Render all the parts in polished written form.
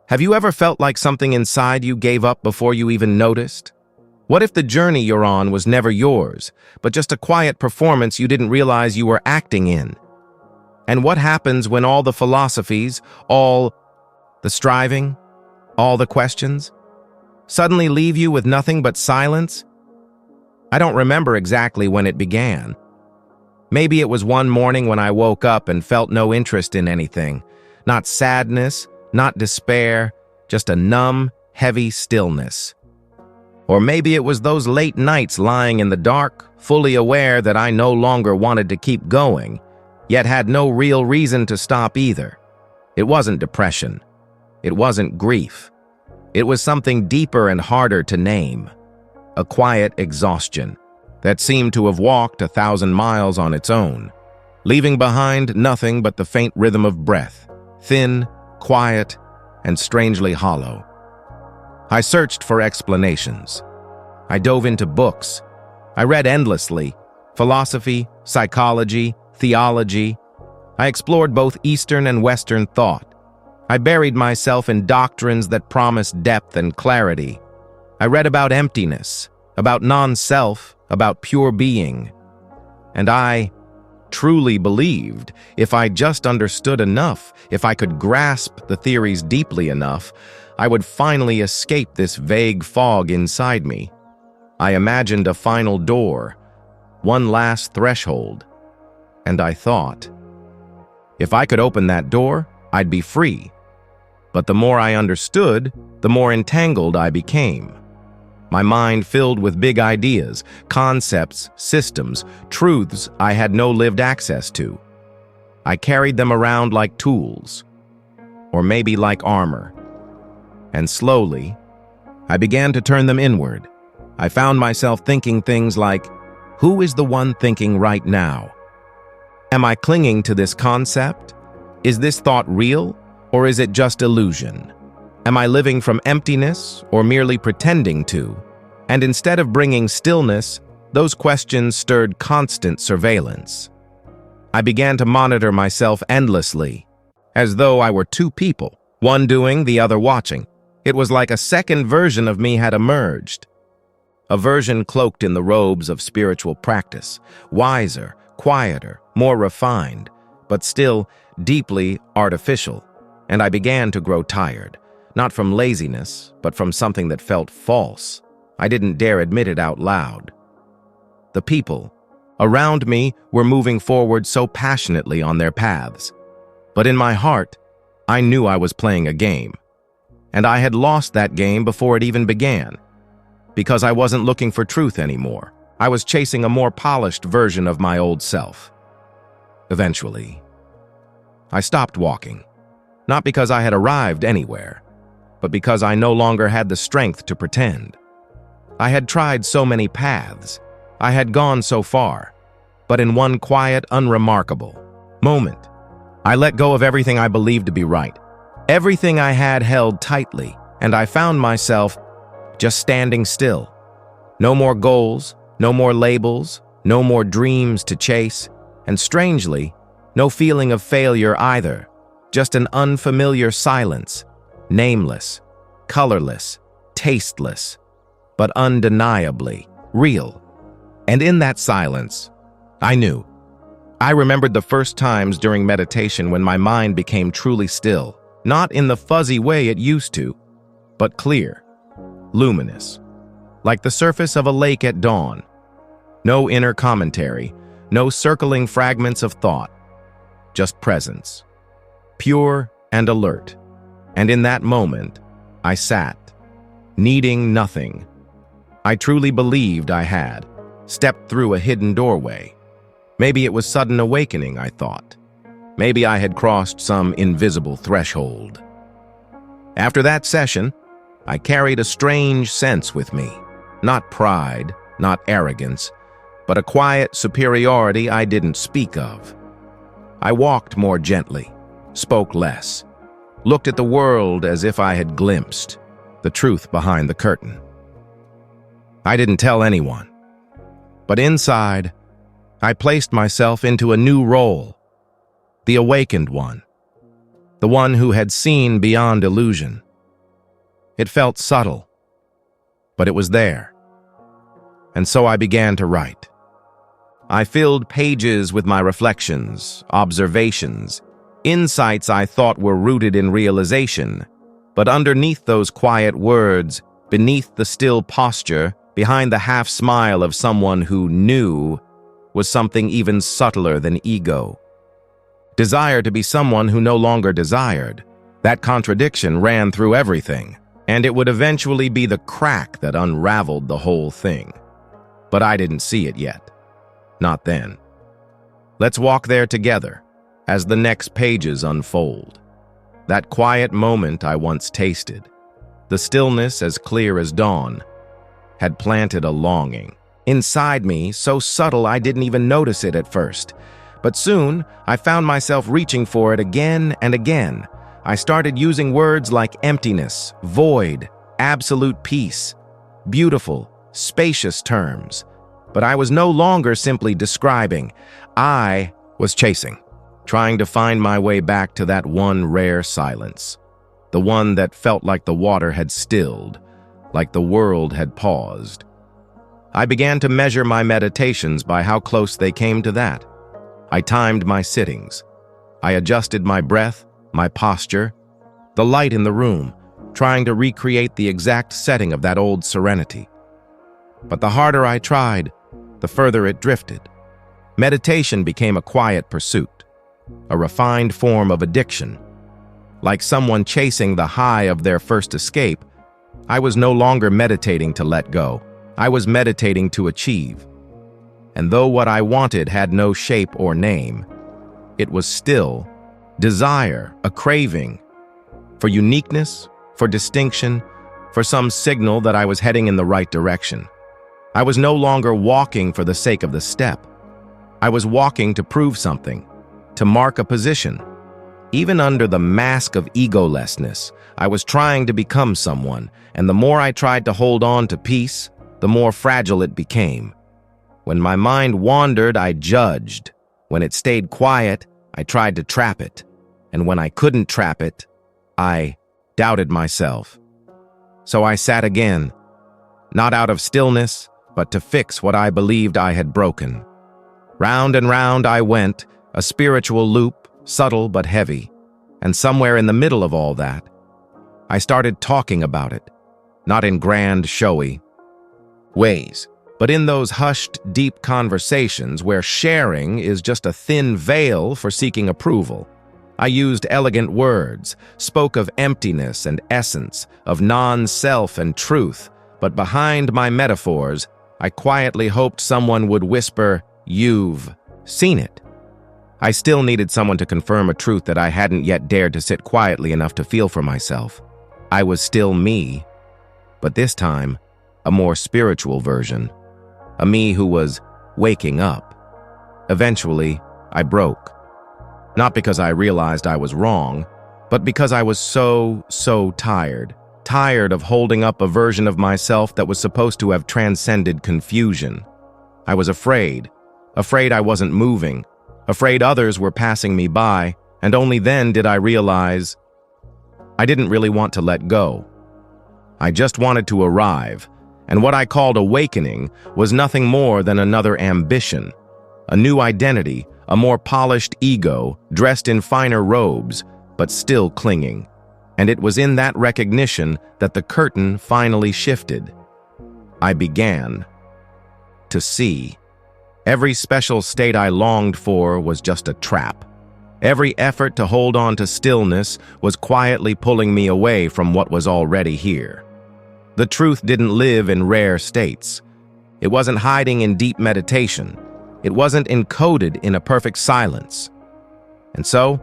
Have you ever felt like something inside you gave up before you even noticed? What if the journey you're on was never yours, but just a quiet performance you didn't realize you were acting in? And what happens when all the philosophies, all the striving, all the questions, suddenly leave you with nothing but silence? I don't remember exactly when it began. Maybe it was one morning when I woke up and felt no interest in anything. Not sadness, not despair, just a numb, heavy stillness. Or maybe it was those late nights lying in the dark, fully aware that I no longer wanted to keep going, yet had no real reason to stop either. It wasn't depression. It wasn't grief. It was something deeper and harder to name. A quiet exhaustion that seemed to have walked 1,000 miles on its own, leaving behind nothing but the faint rhythm of breath, thin, quiet, and strangely hollow. I searched for explanations. I dove into books. I read endlessly: philosophy, psychology, theology. I explored both Eastern and Western thought. I buried myself in doctrines that promised depth and clarity. I read about emptiness, about non-self, about pure being. And I truly believed if I just understood enough, if I could grasp the theories deeply enough, I would finally escape this vague fog inside me. I imagined a final door, one last threshold, and I thought, if I could open that door, I'd be free. But the more I understood, the more entangled I became. My mind filled with big ideas, concepts, systems, truths I had no lived access to. I carried them around like tools, or maybe like armor. And slowly, I began to turn them inward. I found myself thinking things like, who is the one thinking right now? Am I clinging to this concept? Is this thought real, or is it just illusion? Am I living from emptiness or merely pretending to? And instead of bringing stillness, those questions stirred constant surveillance. I began to monitor myself endlessly, as though I were two people, one doing, the other watching. It was like a second version of me had emerged. A version cloaked in the robes of spiritual practice, wiser, quieter, more refined, but still deeply artificial. And I began to grow tired. Not from laziness, but from something that felt false. I didn't dare admit it out loud. The people around me were moving forward so passionately on their paths. But in my heart, I knew I was playing a game. And I had lost that game before it even began. Because I wasn't looking for truth anymore. I was chasing a more polished version of my old self. Eventually, I stopped walking. Not because I had arrived anywhere, but because I no longer had the strength to pretend. I had tried so many paths. I had gone so far. But in one quiet, unremarkable moment, I let go of everything I believed to be right. Everything I had held tightly, and I found myself just standing still. No more goals, no more labels, no more dreams to chase, and strangely, no feeling of failure either. Just an unfamiliar silence, nameless, colorless, tasteless, but undeniably real. And in that silence, I knew. I remembered the first times during meditation when my mind became truly still, not in the fuzzy way it used to, but clear, luminous, like the surface of a lake at dawn. No inner commentary, no circling fragments of thought, just presence. Pure and alert. And in that moment, I sat, needing nothing. I truly believed I had stepped through a hidden doorway. Maybe it was sudden awakening, I thought. Maybe I had crossed some invisible threshold. After that session, I carried a strange sense with me. Not pride, not arrogance, but a quiet superiority I didn't speak of. I walked more gently, spoke less, looked at the world as if I had glimpsed the truth behind the curtain. I didn't tell anyone, but inside, I placed myself into a new role, the awakened one, the one who had seen beyond illusion, It felt subtle, but it was there. And so I began to write. I filled pages with my reflections, observations, insights I thought were rooted in realization. But underneath those quiet words, beneath the still posture, behind the half-smile of someone who knew, was something even subtler than ego. Desire to be someone who no longer desired. That contradiction ran through everything, and it would eventually be the crack that unraveled the whole thing. But I didn't see it yet. Not then. Let's walk there together as the next pages unfold. That quiet moment I once tasted, the stillness as clear as dawn, had planted a longing inside me so subtle I didn't even notice it at first. But soon, I found myself reaching for it again and again. I started using words like emptiness, void, absolute peace, beautiful, spacious terms. But I was no longer simply describing. I was chasing, trying to find my way back to that one rare silence, the one that felt like the water had stilled, like the world had paused. I began to measure my meditations by how close they came to that. I timed my sittings. I adjusted my breath, my posture, the light in the room, trying to recreate the exact setting of that old serenity. But the harder I tried, the further it drifted. Meditation became a quiet pursuit, a refined form of addiction. Like someone chasing the high of their first escape, I was no longer meditating to let go. I was meditating to achieve. And though what I wanted had no shape or name, it was still desire, a craving for uniqueness, for distinction, for some signal that I was heading in the right direction. I was no longer walking for the sake of the step. I was walking to prove something, to mark a position. Even under the mask of egolessness, I was trying to become someone, and the more I tried to hold on to peace, the more fragile it became. When my mind wandered, I judged. When it stayed quiet, I tried to trap it. And when I couldn't trap it, I doubted myself. So I sat again, not out of stillness, but to fix what I believed I had broken. Round and round I went, a spiritual loop, subtle but heavy. And somewhere in the middle of all that, I started talking about it, not in grand, showy ways, but in those hushed, deep conversations where sharing is just a thin veil for seeking approval. I used elegant words, spoke of emptiness and essence, of non-self and truth, but behind my metaphors, I quietly hoped someone would whisper, "You've seen it." I still needed someone to confirm a truth that I hadn't yet dared to sit quietly enough to feel for myself. I was still me, but this time, a more spiritual version. A me who was waking up. Eventually, I broke. Not because I realized I was wrong, but because I was so tired. Tired of holding up a version of myself that was supposed to have transcended confusion. I was afraid I wasn't moving, afraid others were passing me by, and only then did I realize I didn't really want to let go. I just wanted to arrive, and what I called awakening was nothing more than another ambition, a new identity, a more polished ego, dressed in finer robes, but still clinging. And it was in that recognition that the curtain finally shifted. I began to see. Every special state I longed for was just a trap. Every effort to hold on to stillness was quietly pulling me away from what was already here. The truth didn't live in rare states. It wasn't hiding in deep meditation. It wasn't encoded in a perfect silence. And so,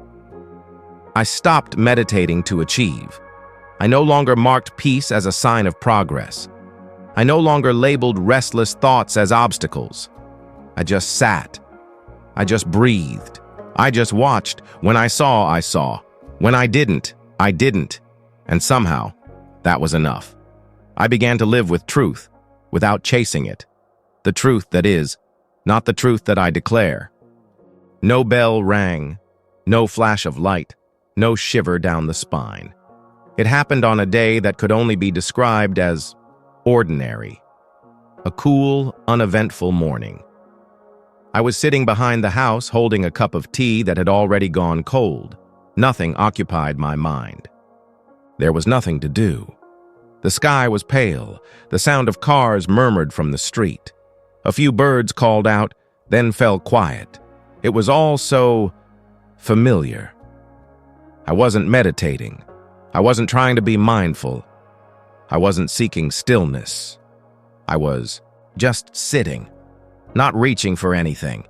I stopped meditating to achieve. I no longer marked peace as a sign of progress. I no longer labeled restless thoughts as obstacles. I just sat. I just breathed. I just watched. When I saw, I saw. When I didn't, I didn't. And somehow, that was enough. I began to live with truth, without chasing it. The truth that is, not the truth that I declare. No bell rang, no flash of light, no shiver down the spine. It happened on a day that could only be described as ordinary. A cool, uneventful morning. I was sitting behind the house holding a cup of tea that had already gone cold. Nothing occupied my mind. There was nothing to do. The sky was pale. The sound of cars murmured from the street. A few birds called out, then fell quiet. It was all so familiar. I wasn't meditating. I wasn't trying to be mindful. I wasn't seeking stillness. I was just sitting, not reaching for anything,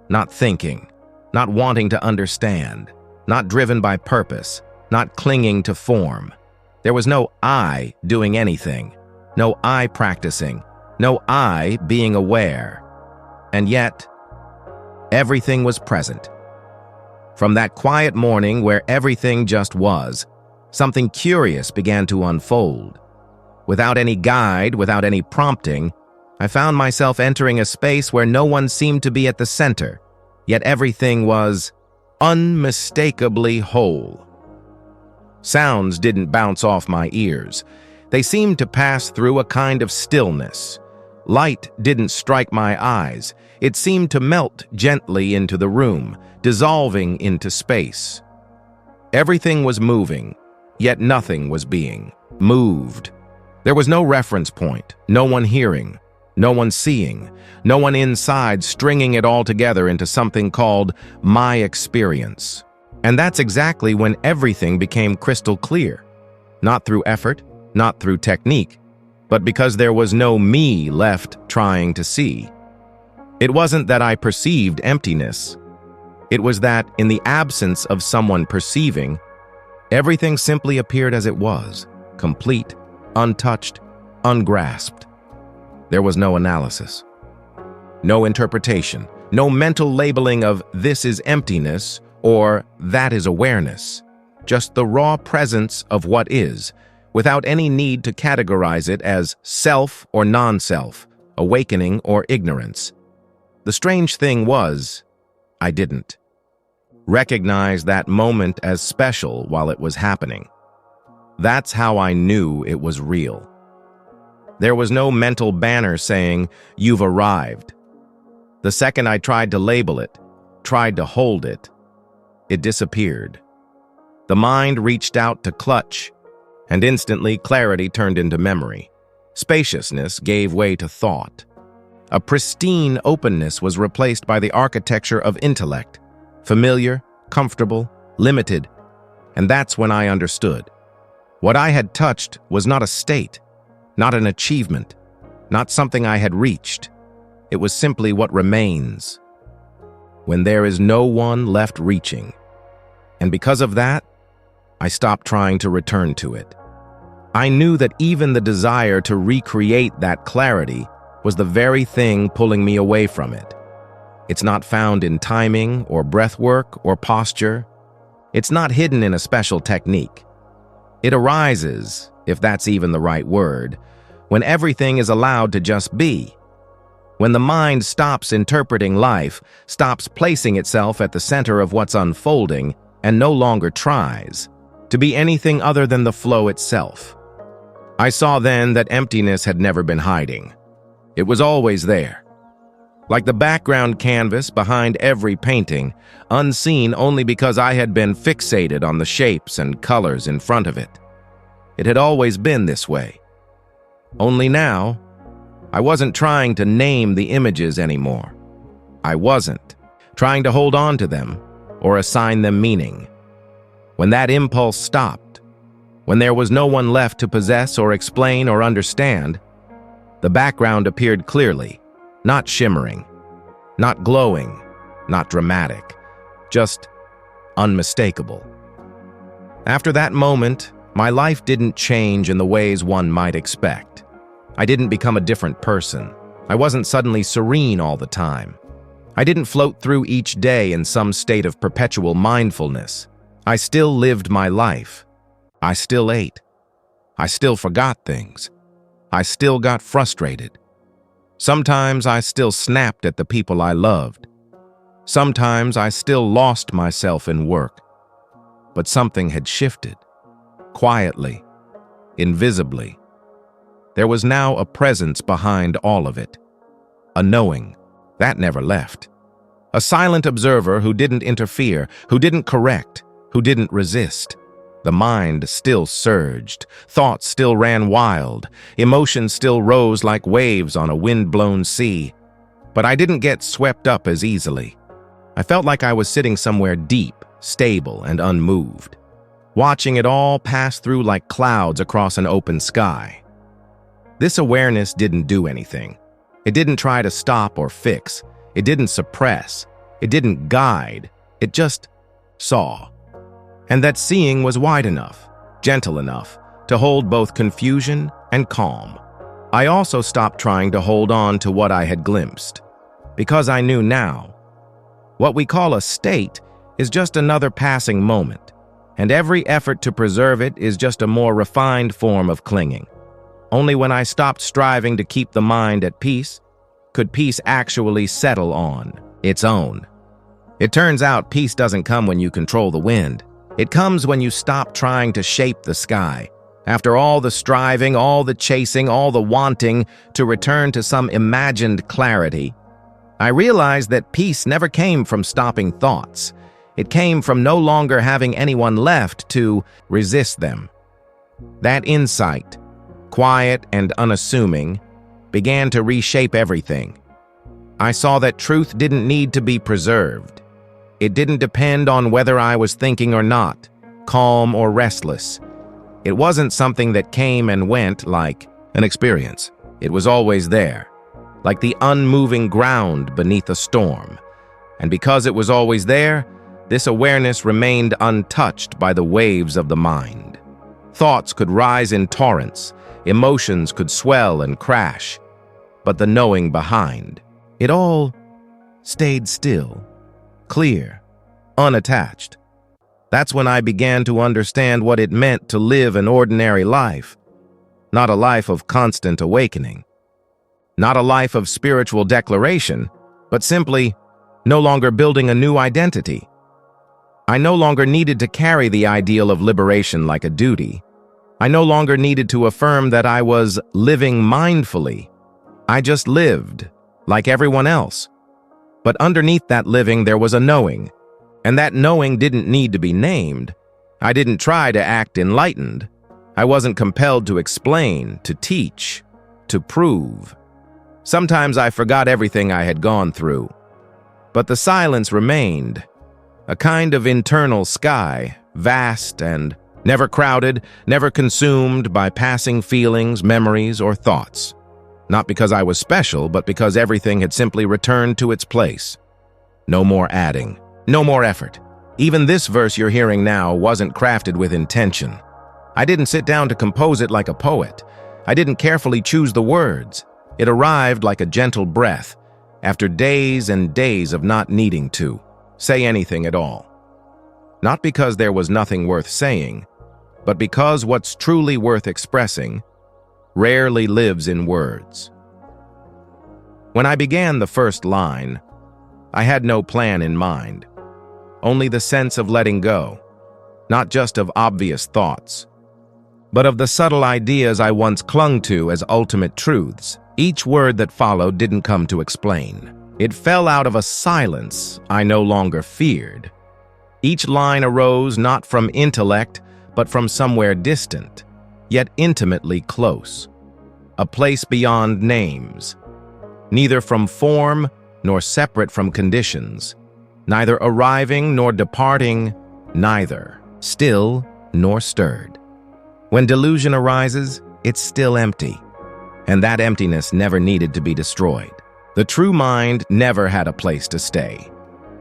not thinking, not wanting to understand, not driven by purpose, not clinging to form. There was no I doing anything, no I practicing, no I being aware. And yet, everything was present. From that quiet morning where everything just was, something curious began to unfold. Without any guide, without any prompting, I found myself entering a space where no one seemed to be at the center, yet everything was unmistakably whole. Sounds didn't bounce off my ears. They seemed to pass through a kind of stillness. Light didn't strike my eyes. It seemed to melt gently into the room, dissolving into space. Everything was moving, yet nothing was being moved. There was no reference point, no one hearing, no one seeing, no one inside stringing it all together into something called my experience. And that's exactly when everything became crystal clear. Not through effort, not through technique, but because there was no me left trying to see. It wasn't that I perceived emptiness. It was that, in the absence of someone perceiving, everything simply appeared as it was, complete, untouched, ungrasped. There was no analysis, no interpretation, no mental labeling of this is emptiness or that is awareness, just the raw presence of what is, without any need to categorize it as self or non-self, awakening or ignorance. The strange thing was, I didn't recognize that moment as special while it was happening. That's how I knew it was real. There was no mental banner saying, "You've arrived." The second I tried to label it, tried to hold it, it disappeared. The mind reached out to clutch, and instantly clarity turned into memory. Spaciousness gave way to thought. A pristine openness was replaced by the architecture of intellect, familiar, comfortable, limited, and that's when I understood. What I had touched was not a state, not an achievement, not something I had reached. It was simply what remains when there is no one left reaching. And because of that, I stopped trying to return to it. I knew that even the desire to recreate that clarity was the very thing pulling me away from it. It's not found in timing or breath work or posture. It's not hidden in a special technique. It arises, if that's even the right word, when everything is allowed to just be. When the mind stops interpreting life, stops placing itself at the center of what's unfolding, and no longer tries to be anything other than the flow itself. I saw then that emptiness had never been hiding. It was always there. Like the background canvas behind every painting, unseen only because I had been fixated on the shapes and colors in front of it. It had always been this way. Only now, I wasn't trying to name the images anymore. I wasn't trying to hold on to them or assign them meaning. When that impulse stopped, when there was no one left to possess or explain or understand, the background appeared clearly, not shimmering, not glowing, not dramatic, just unmistakable. After that moment, my life didn't change in the ways one might expect. I didn't become a different person. I wasn't suddenly serene all the time. I didn't float through each day in some state of perpetual mindfulness. I still lived my life. I still ate. I still forgot things. I still got frustrated. Sometimes I still snapped at the people I loved. Sometimes I still lost myself in work. But something had shifted. quietly, invisibly. There was now a presence behind all of it, a knowing that never left. A silent observer who didn't interfere, who didn't correct, who didn't resist. The mind still surged, thoughts still ran wild, emotions still rose like waves on a wind-blown sea. But I didn't get swept up as easily. I felt like I was sitting somewhere deep, stable, and unmoved, watching it all pass through like clouds across an open sky. This awareness didn't do anything. It didn't try to stop or fix. It didn't suppress. It didn't guide. It just saw. And that seeing was wide enough, gentle enough, to hold both confusion and calm. I also stopped trying to hold on to what I had glimpsed, because I knew now. What we call a state is just another passing moment, and every effort to preserve it is just a more refined form of clinging. Only when I stopped striving to keep the mind at peace could peace actually settle on its own. It turns out peace doesn't come when you control the wind. It comes when you stop trying to shape the sky. After all the striving, all the chasing, all the wanting to return to some imagined clarity, I realized that peace never came from stopping thoughts. It came from no longer having anyone left to resist them. That insight, quiet and unassuming, began to reshape everything. I saw that truth didn't need to be preserved. It didn't depend on whether I was thinking or not, calm or restless. It wasn't something that came and went like an experience. It was always there, like the unmoving ground beneath a storm. And because it was always there, this awareness remained untouched by the waves of the mind. Thoughts could rise in torrents, emotions could swell and crash, but the knowing behind, it all stayed still, clear, unattached. That's when I began to understand what it meant to live an ordinary life, not a life of constant awakening, not a life of spiritual declaration, but simply no longer building a new identity. I no longer needed to carry the ideal of liberation like a duty. I no longer needed to affirm that I was living mindfully. I just lived, like everyone else. But underneath that living, there was a knowing, and that knowing didn't need to be named. I didn't try to act enlightened. I wasn't compelled to explain, to teach, to prove. Sometimes I forgot everything I had gone through, but the silence remained, a kind of internal sky, vast and never crowded, never consumed by passing feelings, memories, or thoughts. Not because I was special, but because everything had simply returned to its place. No more adding, no more effort. Even this verse you're hearing now wasn't crafted with intention. I didn't sit down to compose it like a poet. I didn't carefully choose the words. It arrived like a gentle breath, after days and days of not needing to say anything at all. Not because there was nothing worth saying, but because what's truly worth expressing rarely lives in words. When I began the first line, I had no plan in mind, only the sense of letting go, not just of obvious thoughts, but of the subtle ideas I once clung to as ultimate truths. Each word that followed didn't come to explain. It fell out of a silence I no longer feared. Each line arose not from intellect, but from somewhere distant, yet intimately close. A place beyond names, neither from form nor separate from conditions, neither arriving nor departing, neither still nor stirred. When delusion arises, it's still empty, and that emptiness never needed to be destroyed. The true mind never had a place to stay.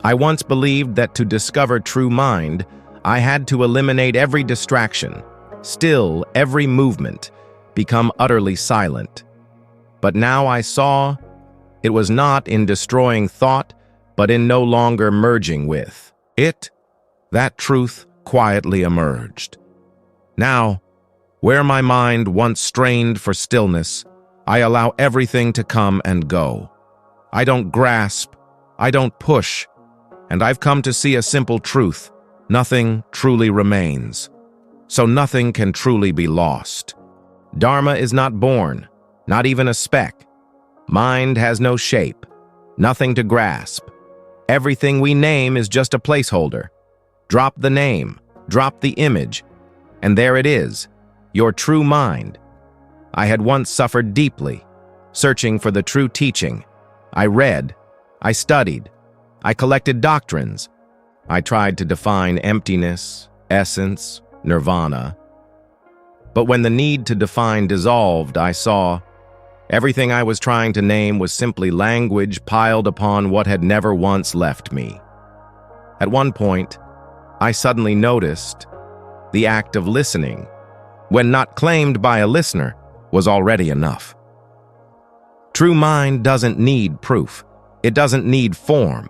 I once believed that to discover true mind, I had to eliminate every distraction, still every movement, become utterly silent. But now I saw it was not in destroying thought, but in no longer merging with it. That truth quietly emerged. Now, where my mind once strained for stillness, I allow everything to come and go. I don't grasp, I don't push, and I've come to see a simple truth: nothing truly remains. so nothing can truly be lost. Dharma is not born, not even a speck. Mind has no shape, nothing to grasp. Everything we name is just a placeholder. Drop the name, drop the image, and there it is, your true mind. I had once suffered deeply, searching for the true teaching. I read, I studied, I collected doctrines. I tried to define emptiness, essence, nirvana. But when the need to define dissolved, I saw everything I was trying to name was simply language piled upon what had never once left me. At one point, I suddenly noticed the act of listening, when not claimed by a listener, was already enough. True mind doesn't need proof. It doesn't need form.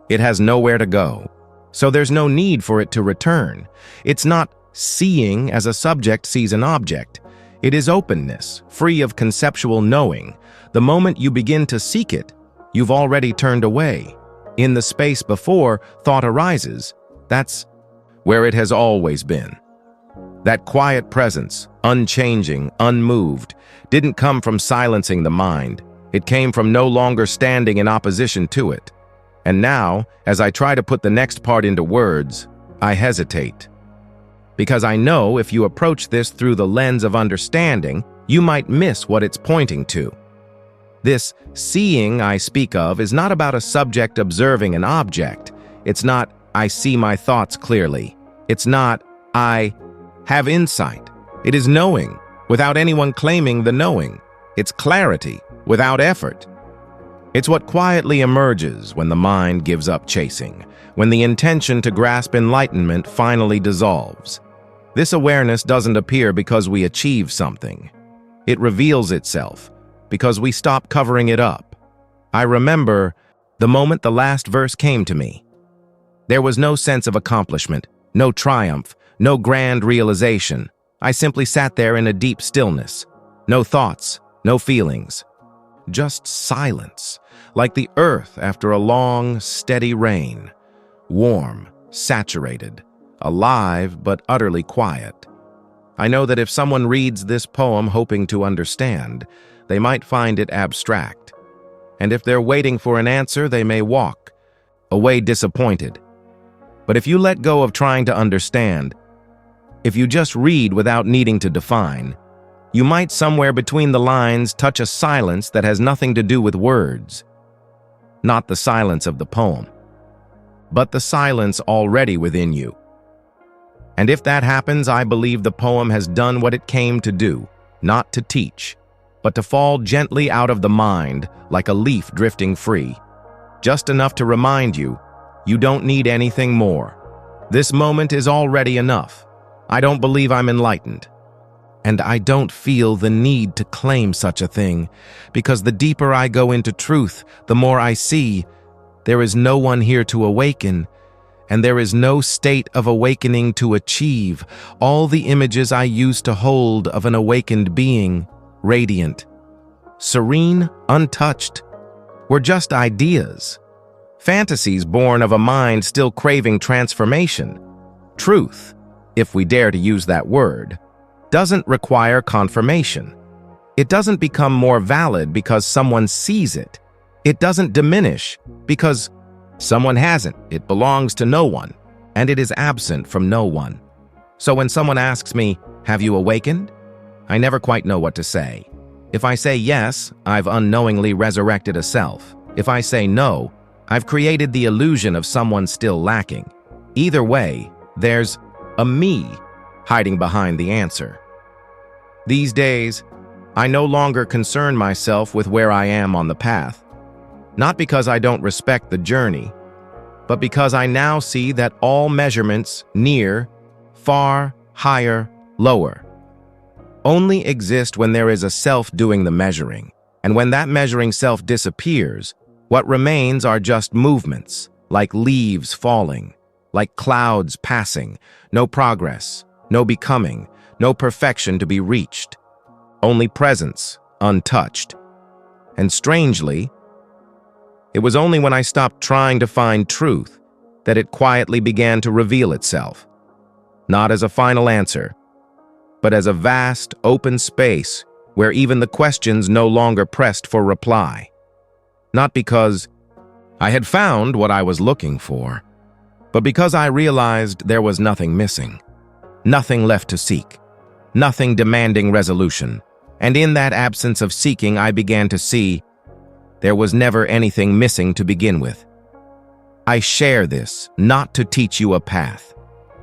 It has nowhere to go, so there's no need for it to return. It's not seeing as a subject sees an object. It is openness, free of conceptual knowing. The moment you begin to seek it, you've already turned away. In the space before thought arises, that's where it has always been. That quiet presence, unchanging, unmoved, didn't come from silencing the mind. It came from no longer standing in opposition to it. And now, as I try to put the next part into words, I hesitate. Because I know if you approach this through the lens of understanding, you might miss what it's pointing to. This seeing I speak of is not about a subject observing an object. It's not, I see my thoughts clearly. It's not, I have insight. It is knowing, without anyone claiming the knowing. It's clarity, without effort. It's what quietly emerges when the mind gives up chasing, when the intention to grasp enlightenment finally dissolves. This awareness doesn't appear because we achieve something. It reveals itself because we stop covering it up. I remember the moment the last verse came to me. There was no sense of accomplishment, no triumph, no grand realization. I simply sat there in a deep stillness. No thoughts, no feelings. Just silence, like the earth after a long, steady rain. Warm, saturated, alive but utterly quiet. I know that if someone reads this poem hoping to understand, they might find it abstract. And if they're waiting for an answer, they may walk away disappointed. But if you let go of trying to understand, if you just read without needing to define, you might somewhere between the lines touch a silence that has nothing to do with words. Not the silence of the poem, but the silence already within you. And if that happens, I believe the poem has done what it came to do, not to teach, but to fall gently out of the mind like a leaf drifting free, just enough to remind you, you don't need anything more. This moment is already enough. I don't believe I'm enlightened. And I don't feel the need to claim such a thing, because the deeper I go into truth, the more I see there is no one here to awaken, and there is no state of awakening to achieve. All the images I used to hold of an awakened being, radiant, serene, untouched, were just ideas. Fantasies born of a mind still craving transformation. Truth, if we dare to use that word, doesn't require confirmation. It doesn't become more valid because someone sees it. It doesn't diminish because someone hasn't. It belongs to no one, and it is absent from no one. So when someone asks me, "Have you awakened?" I never quite know what to say. If I say yes, I've unknowingly resurrected a self. If I say no, I've created the illusion of someone still lacking. Either way, there's a me hiding behind the answer. These days, I no longer concern myself with where I am on the path. Not because I don't respect the journey, but because I now see that all measurements, near, far, higher, lower, only exist when there is a self doing the measuring. And when that measuring self disappears, what remains are just movements, like leaves falling, like clouds passing, no progress, no becoming, no perfection to be reached, only presence, untouched. And strangely, it was only when I stopped trying to find truth that it quietly began to reveal itself. not as a final answer, but as a vast, open space where even the questions no longer pressed for reply. Not because I had found what I was looking for, but because I realized there was nothing missing, nothing left to seek, nothing demanding resolution. And in that absence of seeking, I began to see there was never anything missing to begin with. I share this not to teach you a path.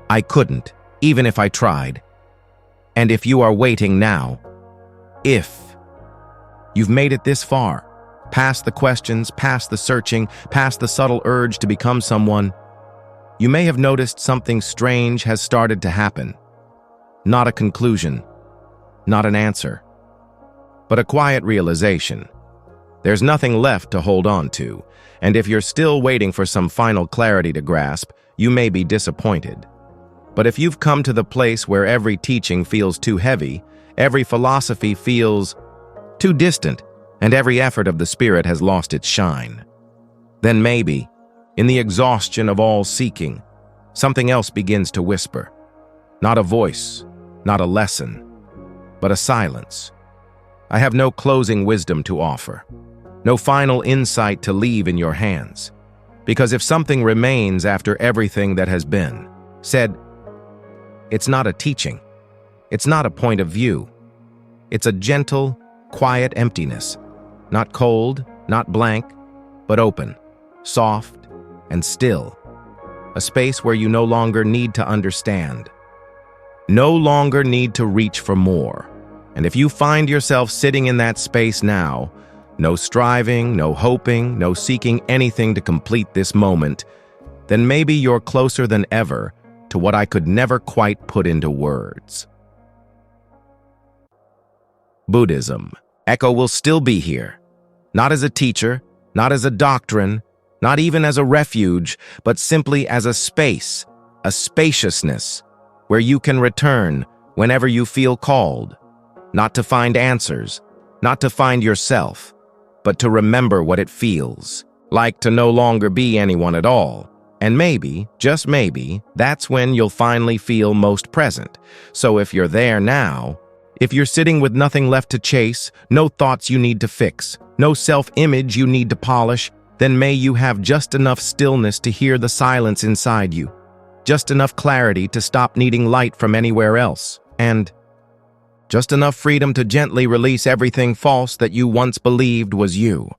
I couldn't, even if I tried. And if you are waiting now, if you've made it this far, past the questions, past the searching, past the subtle urge to become someone, you may have noticed something strange has started to happen. Not a conclusion, not an answer, but a quiet realization. There's nothing left to hold on to, and if you're still waiting for some final clarity to grasp, you may be disappointed. But if you've come to the place where every teaching feels too heavy, every philosophy feels too distant, and every effort of the spirit has lost its shine, then maybe, in the exhaustion of all seeking, something else begins to whisper. Not a voice, not a lesson, but a silence. I have no closing wisdom to offer, no final insight to leave in your hands, because if something remains after everything that has been said, it's not a teaching, it's not a point of view. It's a gentle, quiet emptiness, not cold, not blank, but open, soft, and still. A space where you no longer need to understand, no longer need to reach for more. And if you find yourself sitting in that space now, no striving, no hoping, no seeking anything to complete this moment, then maybe you're closer than ever to what I could never quite put into words. Buddhism Echo will still be here, not as a teacher, not as a doctrine, not even as a refuge, but simply as a space, a spaciousness, where you can return whenever you feel called, not to find answers, not to find yourself, but to remember what it feels like to no longer be anyone at all. And maybe, just maybe, that's when you'll finally feel most present. So if you're there now, if you're sitting with nothing left to chase, no thoughts you need to fix, no self-image you need to polish, then may you have just enough stillness to hear the silence inside you, just enough clarity to stop needing light from anywhere else, and just enough freedom to gently release everything false that you once believed was you.